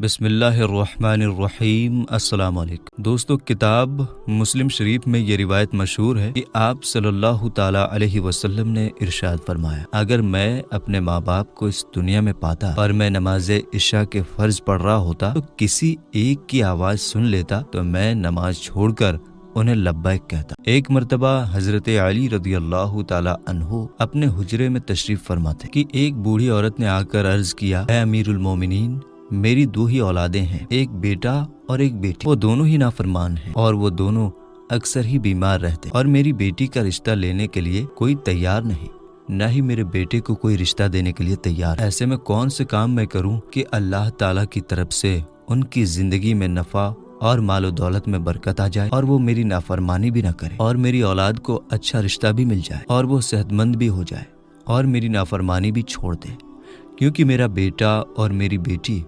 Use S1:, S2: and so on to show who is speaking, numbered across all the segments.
S1: بسم اللہ الرحمن الرحیم۔ السلام علیکم دوستو، کتاب مسلم شریف میں یہ روایت مشہور ہے کہ آپ صلی اللہ تعالی علیہ وسلم نے ارشاد فرمایا، اگر میں اپنے ماں باپ کو اس دنیا میں پاتا اور میں نماز عشاء کے فرض پڑھ رہا ہوتا تو کسی ایک کی آواز سن لیتا تو میں نماز چھوڑ کر انہیں لبیک کہتا۔ ایک مرتبہ حضرت علی رضی اللہ تعالی عنہ اپنے حجرے میں تشریف فرما تھے کہ ایک بوڑھی عورت نے آ کر عرض کیا، اے امیر المومنین، میری دو ہی اولادیں ہیں، ایک بیٹا اور ایک بیٹی، وہ دونوں ہی نافرمان ہیں اور وہ دونوں اکثر ہی بیمار رہتے، اور میری بیٹی کا رشتہ لینے کے لیے کوئی تیار نہیں، نہ ہی میرے بیٹے کو کوئی رشتہ دینے کے لیے تیار۔ ایسے میں کون سے کام میں کروں کہ اللہ تعالیٰ کی طرف سے ان کی زندگی میں نفع اور مال و دولت میں برکت آ جائے، اور وہ میری نافرمانی بھی نہ کرے، اور میری اولاد کو اچھا رشتہ بھی مل جائے، اور وہ صحت مند بھی ہو جائے، اور میری نافرمانی بھی چھوڑ دے، کیونکہ میرا بیٹا اور میری بیٹی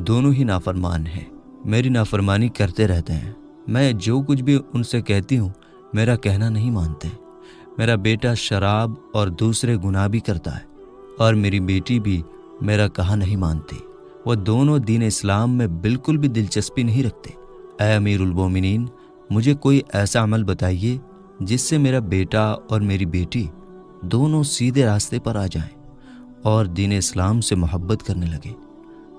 S1: دونوں ہی نافرمان ہیں، میری نافرمانی کرتے رہتے ہیں، میں جو کچھ بھی ان سے کہتی ہوں میرا کہنا نہیں مانتے، میرا بیٹا شراب اور دوسرے گناہ بھی کرتا ہے، اور میری بیٹی بھی میرا کہا نہیں مانتی، وہ دونوں دین اسلام میں بالکل بھی دلچسپی نہیں رکھتے۔ اے امیر المومنین، مجھے کوئی ایسا عمل بتائیے جس سے میرا بیٹا اور میری بیٹی دونوں سیدھے راستے پر آ جائیں اور دین اسلام سے محبت کرنے لگے،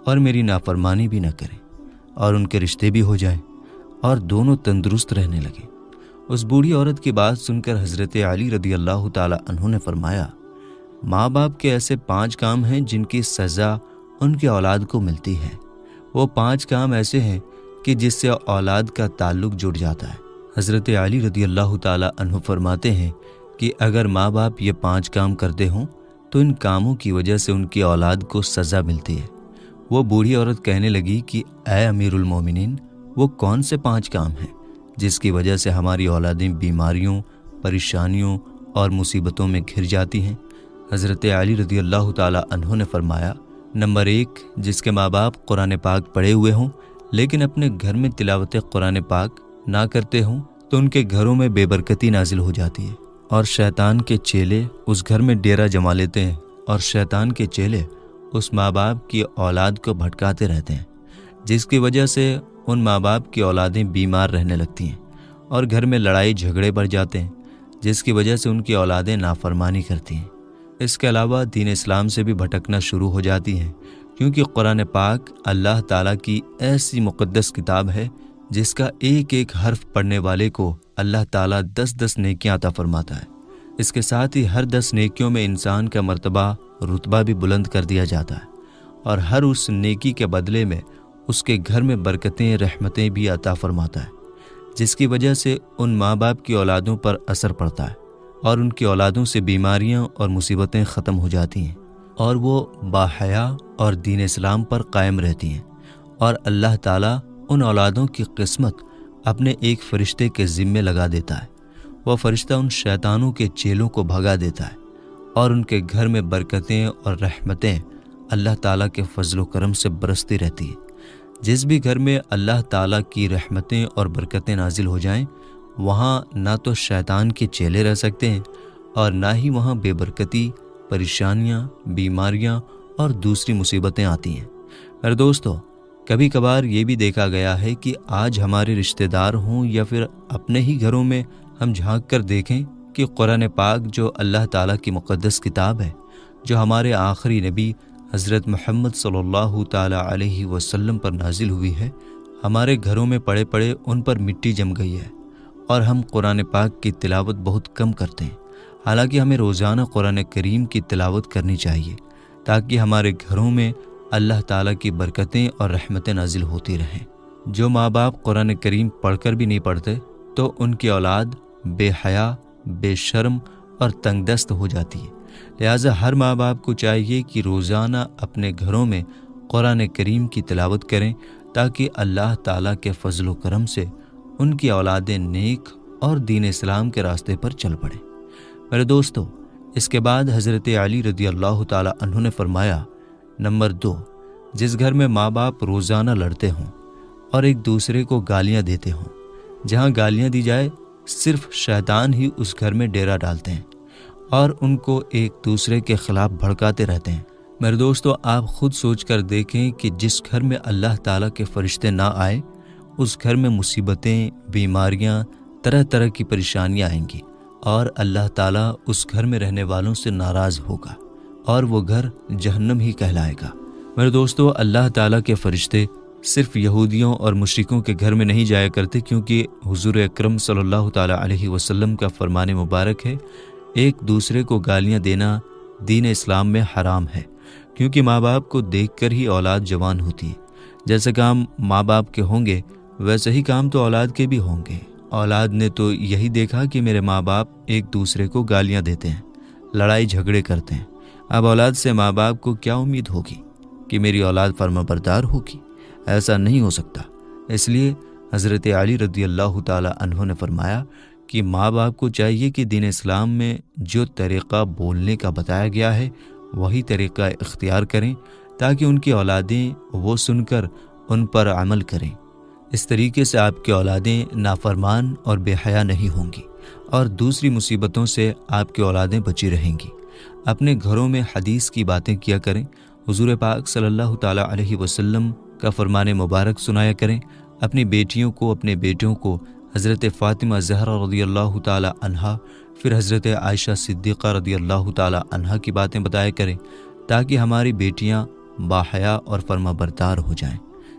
S1: اور میری نافرمانی بھی نہ کریں، اور ان کے رشتے بھی ہو جائیں، اور دونوں تندرست رہنے لگے۔ اس بوڑھی عورت کی بات سن کر حضرت علی رضی اللہ تعالی عنہ نے فرمایا، ماں باپ کے ایسے 5 کام ہیں جن کی سزا ان کی اولاد کو ملتی ہے، وہ 5 کام ایسے ہیں کہ جس سے اولاد کا تعلق جڑ جاتا ہے۔ حضرت علی رضی اللہ تعالی عنہ فرماتے ہیں کہ اگر ماں باپ یہ 5 کام کرتے ہوں تو ان کاموں کی وجہ سے ان کی اولاد کو سزا ملتی ہے۔ وہ بوڑھی عورت کہنے لگی کہ اے امیر المومنین، وہ کون سے 5 کام ہیں جس کی وجہ سے ہماری اولادیں بیماریوں، پریشانیوں اور مصیبتوں میں گھر جاتی ہیں؟ حضرت علی رضی اللہ تعالی عنہ نے فرمایا، نمبر 1، جس کے ماں باپ قرآن پاک پڑھے ہوئے ہوں لیکن اپنے گھر میں تلاوت قرآن پاک نہ کرتے ہوں تو ان کے گھروں میں بے برکتی نازل ہو جاتی ہے، اور شیطان کے چیلے اس گھر میں ڈیرا جما لیتے ہیں، اور شیطان کے چیلے اس ماں باپ کی اولاد کو بھٹکاتے رہتے ہیں، جس کی وجہ سے ان ماں باپ کی اولادیں بیمار رہنے لگتی ہیں، اور گھر میں لڑائی جھگڑے بڑھ جاتے ہیں، جس کی وجہ سے ان کی اولادیں نافرمانی کرتی ہیں۔ اس کے علاوہ دین اسلام سے بھی بھٹکنا شروع ہو جاتی ہیں، کیونکہ قرآن پاک اللہ تعالیٰ کی ایسی مقدس کتاب ہے جس کا ایک ایک حرف پڑھنے والے کو اللہ تعالیٰ 10 نیکیاں عطا فرماتا ہے۔ اس کے ساتھ ہی ہر 10 نیکیوں میں انسان کا مرتبہ رتبہ بھی بلند کر دیا جاتا ہے، اور ہر اس نیکی کے بدلے میں اس کے گھر میں برکتیں، رحمتیں بھی عطا فرماتا ہے، جس کی وجہ سے ان ماں باپ کی اولادوں پر اثر پڑتا ہے، اور ان کی اولادوں سے بیماریاں اور مصیبتیں ختم ہو جاتی ہیں، اور وہ باحیا اور دین اسلام پر قائم رہتی ہیں، اور اللہ تعالیٰ ان اولادوں کی قسمت اپنے ایک فرشتے کے ذمے لگا دیتا ہے۔ وہ فرشتہ ان شیطانوں کے چیلوں کو بھگا دیتا ہے، اور ان کے گھر میں برکتیں اور رحمتیں اللہ تعالیٰ کے فضل و کرم سے برستی رہتی ہے۔ جس بھی گھر میں اللہ تعالیٰ کی رحمتیں اور برکتیں نازل ہو جائیں، وہاں نہ تو شیطان کے چیلے رہ سکتے ہیں، اور نہ ہی وہاں بے برکتی، پریشانیاں، بیماریاں اور دوسری مصیبتیں آتی ہیں۔ میرے دوستو، کبھی کبھار یہ بھی دیکھا گیا ہے کہ آج ہمارے رشتہ دار ہوں یا پھر اپنے ہی گھروں میں ہم جھانک کر دیکھیں کہ قرآن پاک جو اللہ تعالیٰ کی مقدس کتاب ہے، جو ہمارے آخری نبی حضرت محمد صلی اللہ تعالیٰ علیہ وسلم پر نازل ہوئی ہے، ہمارے گھروں میں پڑے پڑے ان پر مٹی جم گئی ہے، اور ہم قرآن پاک کی تلاوت بہت کم کرتے ہیں۔ حالانکہ ہمیں روزانہ قرآن کریم کی تلاوت کرنی چاہیے، تاکہ ہمارے گھروں میں اللہ تعالیٰ کی برکتیں اور رحمتیں نازل ہوتی رہیں۔ جو ماں باپ قرآن کریم پڑھ کر بھی نہیں پڑھتے تو ان کی اولاد بے حیا، بے شرم اور تنگ دست ہو جاتی ہے۔ لہٰذا ہر ماں باپ کو چاہیے کہ روزانہ اپنے گھروں میں قرآن کریم کی تلاوت کریں، تاکہ اللہ تعالیٰ کے فضل و کرم سے ان کی اولادیں نیک اور دین اسلام کے راستے پر چل پڑیں۔ میرے دوستو، اس کے بعد حضرت علی رضی اللہ تعالی عنہ نے فرمایا، نمبر 2، جس گھر میں ماں باپ روزانہ لڑتے ہوں اور ایک دوسرے کو گالیاں دیتے ہوں، جہاں گالیاں دی جائے صرف شیطان ہی اس گھر میں ڈیرا ڈالتے ہیں، اور ان کو ایک دوسرے کے خلاف بھڑکاتے رہتے ہیں، میرے دوستو، آپ خود سوچ کر دیکھیں کہ جس گھر میں اللہ تعالیٰ کے فرشتے نہ آئے اس گھر میں مصیبتیں، بیماریاں، طرح طرح کی پریشانیاں آئیں گی، اور اللہ تعالیٰ اس گھر میں رہنے والوں سے ناراض ہوگا اور وہ گھر جہنم ہی کہلائے گا۔ میرے دوستو، اللہ تعالیٰ کے فرشتے صرف یہودیوں اور مشرکوں کے گھر میں نہیں جایا کرتے، کیونکہ حضور اکرم صلی اللہ تعالیٰ علیہ وسلم کا فرمان مبارک ہے، ایک دوسرے کو گالیاں دینا دین اسلام میں حرام ہے، کیونکہ ماں باپ کو دیکھ کر ہی اولاد جوان ہوتی ہے۔ جیسے کام ماں باپ کے ہوں گے ویسے ہی کام تو اولاد کے بھی ہوں گے۔ اولاد نے تو یہی دیکھا کہ میرے ماں باپ ایک دوسرے کو گالیاں دیتے ہیں، لڑائی جھگڑے کرتے ہیں، اب اولاد سے ماں باپ کو کیا امید ہوگی کہ میری اولاد فرما بردار ہوگی؟ ایسا نہیں ہو سکتا۔ اس لیے حضرت علی رضی اللہ تعالیٰ عنہ نے فرمایا کہ ماں باپ کو چاہیے کہ دین اسلام میں جو طریقہ بولنے کا بتایا گیا ہے وہی طریقہ اختیار کریں، تاکہ ان کی اولادیں وہ سن کر ان پر عمل کریں۔ اس طریقے سے آپ کی اولادیں نافرمان اور بے حیا نہیں ہوں گی، اور دوسری مصیبتوں سے آپ کی اولادیں بچی رہیں گی۔ اپنے گھروں میں حدیث کی باتیں کیا کریں، حضور پاک صلی اللہ تعالیٰ علیہ وسلم کا فرمان مبارک سنایا کریں۔ اپنی بیٹیوں کو، اپنے بیٹوں کو حضرت فاطمہ زہرا رضی اللہ تعالیٰ عنہا، پھر حضرت عائشہ صدیقہ رضی اللہ تعالیٰ عنہا کی باتیں بتایا کریں، تاکہ ہماری بیٹیاں باحیا اور فرما بردار ہو جائیں۔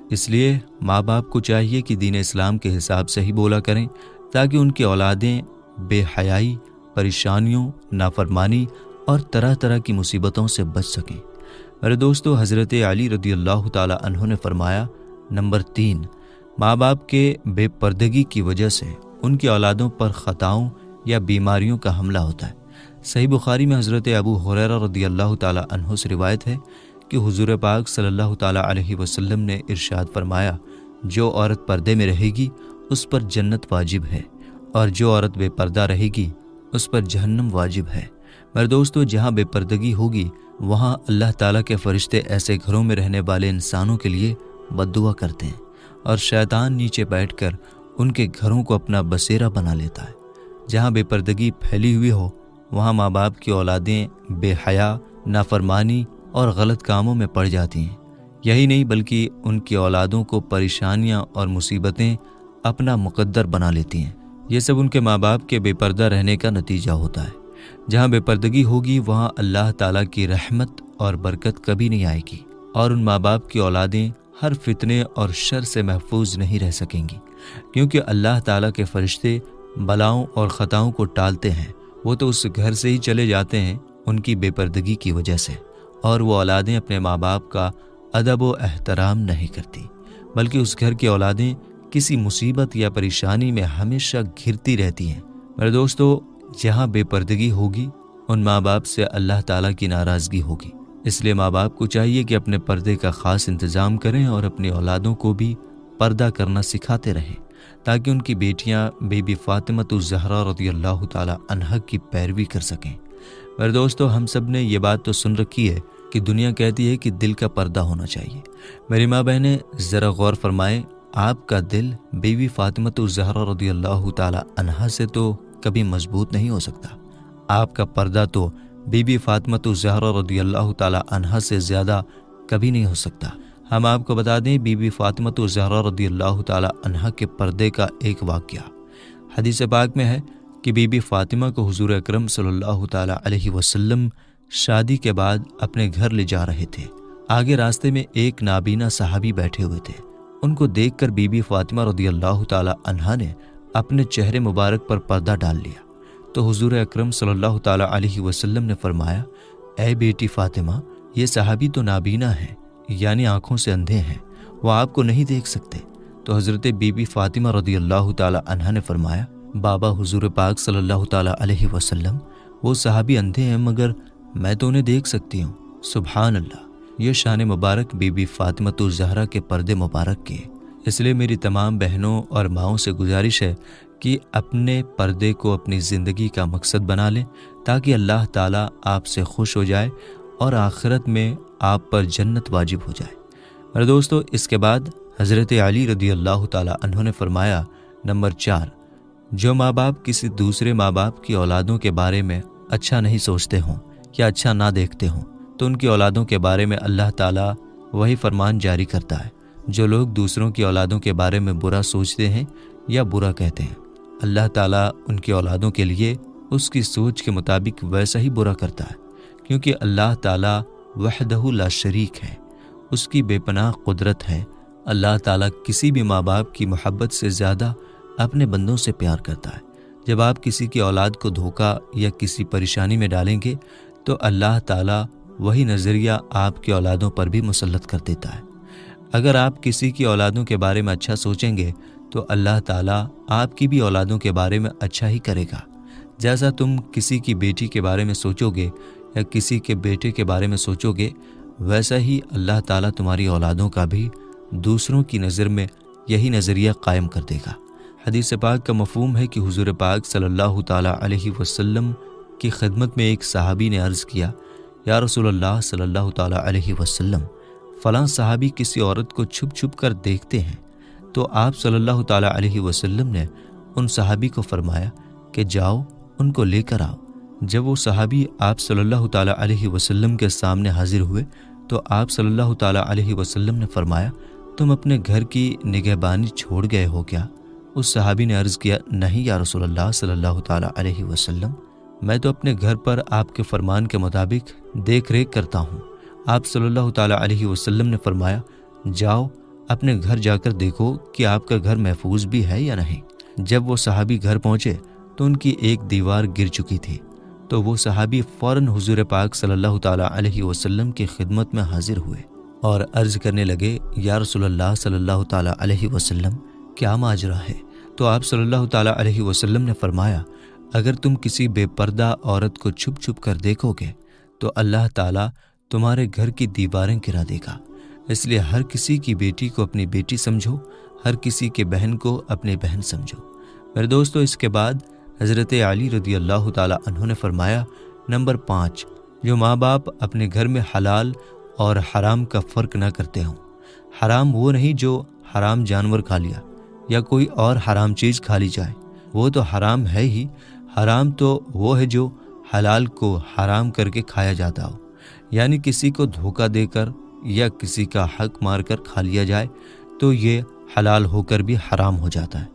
S1: اس لیے ماں باپ کو چاہیے کہ دین اسلام کے حساب سے ہی بولا کریں، تاکہ ان کی اولادیں بے حیائی، پریشانیوں، نافرمانی اور طرح طرح کی مصیبتوں سے بچ سکیں۔ میرے دوستو، حضرت علی رضی اللہ تعالیٰ عنہ نے فرمایا، نمبر 3، ماں باپ کے بے پردگی کی وجہ سے ان کی اولادوں پر خطاؤں یا بیماریوں کا حملہ ہوتا ہے۔ صحیح بخاری میں حضرت ابو ہریرہ رضی اللہ تعالیٰ عنہ سے روایت ہے کہ حضور پاک صلی اللہ تعالیٰ علیہ وسلم نے ارشاد فرمایا، جو عورت پردے میں رہے گی اس پر جنت واجب ہے، اور جو عورت بے پردہ رہے گی اس پر جہنم واجب ہے۔ میرے دوستو، جہاں بے پردگی ہوگی وہاں اللہ تعالیٰ کے فرشتے ایسے گھروں میں رہنے والے انسانوں کے لیے بد دعا کرتے ہیں، اور شیطان نیچے بیٹھ کر ان کے گھروں کو اپنا بسیرا بنا لیتا ہے۔ جہاں بے پردگی پھیلی ہوئی ہو وہاں ماں باپ کی اولادیں بے حیا، نافرمانی اور غلط کاموں میں پڑ جاتی ہیں۔ یہی نہیں بلکہ ان کی اولادوں کو پریشانیاں اور مصیبتیں اپنا مقدر بنا لیتی ہیں۔ یہ سب ان کے ماں باپ کے بے پردہ رہنے کا نتیجہ ہوتا ہے۔ جہاں بے پردگی ہوگی وہاں اللہ تعالیٰ کی رحمت اور برکت کبھی نہیں آئے گی، اور ان ماں باپ کی اولادیں ہر فتنے اور شر سے محفوظ نہیں رہ سکیں گی، کیونکہ اللہ تعالیٰ کے فرشتے بلاؤں اور خطاؤں کو ٹالتے ہیں۔ وہ تو اس گھر سے ہی چلے جاتے ہیں ان کی بے پردگی کی وجہ سے، اور وہ اولادیں اپنے ماں باپ کا ادب و احترام نہیں کرتی، بلکہ اس گھر کی اولادیں کسی مصیبت یا پریشانی میں ہمیشہ گھرتی رہتی ہیں۔ میرے دوستو، جہاں بے پردگی ہوگی ان ماں باپ سے اللہ تعالیٰ کی ناراضگی ہوگی۔ اس لیے ماں باپ کو چاہیے کہ اپنے پردے کا خاص انتظام کریں اور اپنی اولادوں کو بھی پردہ کرنا سکھاتے رہیں، تاکہ ان کی بیٹیاں بی بی فاطمہ الزہرا رضی اللہ تعالیٰ عنہا کی پیروی کر سکیں۔ میرے دوستو، ہم سب نے یہ بات تو سن رکھی ہے کہ دنیا کہتی ہے کہ دل کا پردہ ہونا چاہیے۔ میری ماں بہنیں، ذرا غور فرمائیں، آپ کا دل بی بی فاطمہ الزہرا رضی اللہ تعالیٰ عنہا سے تو کبھی مضبوط نہیں ہو سکتا۔ آپ کا پردہ تو بی بی فاطمہ الزہرا رضی اللہ تعالیٰ عنہا سے زیادہ کبھی نہیں ہو سکتا۔ ہم آپ کو بتا دیں، بی بی فاطمہ الزہرا رضی اللہ تعالیٰ عنہا کے پردے کا ایک واقعہ حدیث پاک میں ہے کہ بی بی فاطمہ کو حضور اکرم صلی اللہ تعالیٰ علیہ وسلم شادی کے بعد اپنے گھر لے جا رہے تھے۔ آگے راستے میں ایک نابینا صحابی بیٹھے ہوئے تھے۔ ان کو دیکھ کر بی بی فاطمہ رضی اللہ تعالیٰ عنہا نے اپنے چہرے مبارک پر پردہ ڈال لیا، تو حضور اکرم صلی اللہ تعالیٰ علیہ وسلم نے فرمایا، اے بیٹی فاطمہ، یہ صحابی تو نابینا ہیں، یعنی آنکھوں سے اندھے ہیں، وہ آپ کو نہیں دیکھ سکتے۔ تو حضرت بی بی فاطمہ رضی اللہ تعالیٰ عنہا نے فرمایا، بابا حضور پاک صلی اللہ تعالیٰ علیہ وسلم، وہ صحابی اندھے ہیں مگر میں تو انہیں دیکھ سکتی ہوں۔ سبحان اللہ، یہ شان مبارک بی بی فاطمہ الزہرا کے پردے مبارک کے۔ اس لیے میری تمام بہنوں اور ماؤں سے گزارش ہے کہ اپنے پردے کو اپنی زندگی کا مقصد بنا لیں، تاکہ اللہ تعالیٰ آپ سے خوش ہو جائے اور آخرت میں آپ پر جنت واجب ہو جائے۔ میرے دوستو، اس کے بعد حضرت علی رضی اللہ تعالیٰ عنہ نے فرمایا، نمبر 4، جو ماں باپ کسی دوسرے ماں باپ کی اولادوں کے بارے میں اچھا نہیں سوچتے ہوں یا اچھا نہ دیکھتے ہوں تو ان کی اولادوں کے بارے میں اللہ تعالیٰ وہی فرمان جاری کرتا ہے، جو لوگ دوسروں کی اولادوں کے بارے میں برا سوچتے ہیں یا برا کہتے ہیں، اللہ تعالیٰ ان کی اولادوں کے لیے اس کی سوچ کے مطابق ویسا ہی برا کرتا ہے، کیونکہ اللہ تعالیٰ وحدہ لا شریک ہے، اس کی بے پناہ قدرت ہے۔ اللہ تعالیٰ کسی بھی ماں باپ کی محبت سے زیادہ اپنے بندوں سے پیار کرتا ہے۔ جب آپ کسی کی اولاد کو دھوکہ یا کسی پریشانی میں ڈالیں گے تو اللہ تعالیٰ وہی نظریہ آپ کی اولادوں پر بھی مسلط کر دیتا ہے۔ اگر آپ کسی کی اولادوں کے بارے میں اچھا سوچیں گے تو اللہ تعالیٰ آپ کی بھی اولادوں کے بارے میں اچھا ہی کرے گا۔ جیسا تم کسی کی بیٹی کے بارے میں سوچو گے یا کسی کے بیٹے کے بارے میں سوچو گے، ویسا ہی اللہ تعالیٰ تمہاری اولادوں کا بھی دوسروں کی نظر میں یہی نظریہ قائم کر دے گا۔ حدیث پاک کا مفہوم ہے کہ حضور پاک صلی اللہ تعالیٰ علیہ وسلم کی خدمت میں ایک صحابی نے عرض کیا، یا رسول اللہ صلی اللہ تعالیٰ علیہ وسلم، فلاں صحابی کسی عورت کو چھپ چھپ کر دیکھتے ہیں۔ تو آپ صلی اللہ تعالیٰ علیہ وسلم نے ان صحابی کو فرمایا کہ جاؤ ان کو لے کر آؤ۔ جب وہ صحابی آپ صلی اللہ تعالیٰ علیہ وسلم کے سامنے حاضر ہوئے تو آپ صلی اللہ تعالیٰ علیہ وسلم نے فرمایا، تم اپنے گھر کی نگہبانی چھوڑ گئے ہو کیا؟ اس صحابی نے عرض کیا، نہیں یا رسول اللہ صلی اللہ تعالیٰ علیہ وسلم، میں تو اپنے گھر پر آپ کے فرمان کے مطابق دیکھ ریکھ کرتا ہوں۔ آپ صلی اللہ تعالیٰ علیہ وسلم نے فرمایا، جاؤ اپنے گھر جا کر دیکھو کہ آپ کا گھر محفوظ بھی ہے یا نہیں۔ جب وہ صحابی گھر پہنچے تو ان کی ایک دیوار گر چکی تھی، تو وہ صحابی فوراً حضور پاک صلی اللہ تعالیٰ علیہ وسلم کی خدمت میں حاضر ہوئے اور عرض کرنے لگے، یا رسول اللہ صلی اللہ تعالیٰ علیہ وسلم، کیا ماجرا ہے؟ تو آپ صلی اللہ تعالیٰ علیہ وسلم نے فرمایا، اگر تم کسی بے پردہ عورت کو چھپ چھپ کر دیکھو گے تو اللہ تعالیٰ تمہارے گھر کی دیواریں گرا دے گا۔ اس لیے ہر کسی کی بیٹی کو اپنی بیٹی سمجھو، ہر کسی کے بہن کو اپنی بہن سمجھو۔ میرے دوستو، اس کے بعد حضرت علی رضی اللہ تعالیٰ عنہ نے فرمایا، نمبر 5، جو ماں باپ اپنے گھر میں حلال اور حرام کا فرق نہ کرتے ہوں۔ حرام وہ نہیں جو حرام جانور کھا لیا یا کوئی اور حرام چیز کھا لی جائے، وہ تو حرام ہے ہی۔ حرام تو وہ ہے جو حلال کو حرام کر کے کھایا جاتا ہو، یعنی کسی کو دھوکہ دے کر یا کسی کا حق مار کر کھا لیا جائے تو یہ حلال ہو کر بھی حرام ہو جاتا ہے،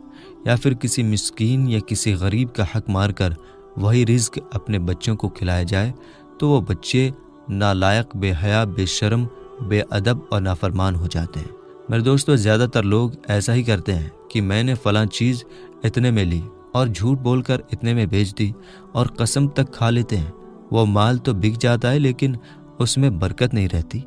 S1: یا پھر کسی مسکین یا کسی غریب کا حق مار کر وہی رزق اپنے بچوں کو کھلایا جائے تو وہ بچے نالائق، بے حیا، بے شرم، بے ادب اور نافرمان ہو جاتے ہیں۔ میرے دوستو، زیادہ تر لوگ ایسا ہی کرتے ہیں کہ میں نے فلاں چیز اتنے میں لی اور جھوٹ بول کر اتنے میں بیچ دی اور قسم تک کھا لیتے ہیں۔ وہ مال تو بک جاتا ہے لیکن اس میں برکت نہیں رہتی۔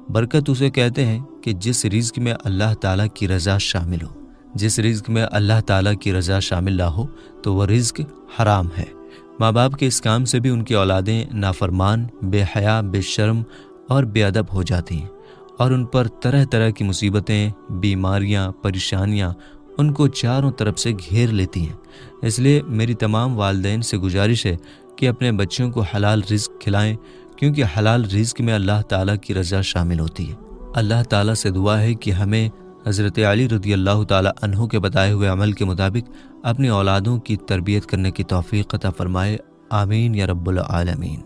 S1: برکت اسے کہتے ہیں کہ جس رزق میں اللہ تعالیٰ کی رضا شامل ہو۔ جس رزق میں اللہ تعالیٰ کی رضا شامل نہ ہو تو وہ رزق حرام ہے۔ ماں باپ کے اس کام سے بھی ان کی اولادیں نافرمان، بے حیا، بے شرم اور بے ادب ہو جاتی ہیں، اور ان پر طرح طرح کی مصیبتیں، بیماریاں، پریشانیاں ان کو چاروں طرف سے گھیر لیتی ہیں۔ اس لیے میری تمام والدین سے گزارش ہے کہ اپنے بچوں کو حلال رزق کھلائیں، کیونکہ حلال رزق میں اللہ تعالیٰ کی رضا شامل ہوتی ہے۔ اللہ تعالیٰ سے دعا ہے کہ ہمیں حضرت علی رضی اللہ تعالیٰ عنہ کے بتائے ہوئے عمل کے مطابق اپنی اولادوں کی تربیت کرنے کی توفیق عطا فرمائے۔ آمین یا رب العالمین۔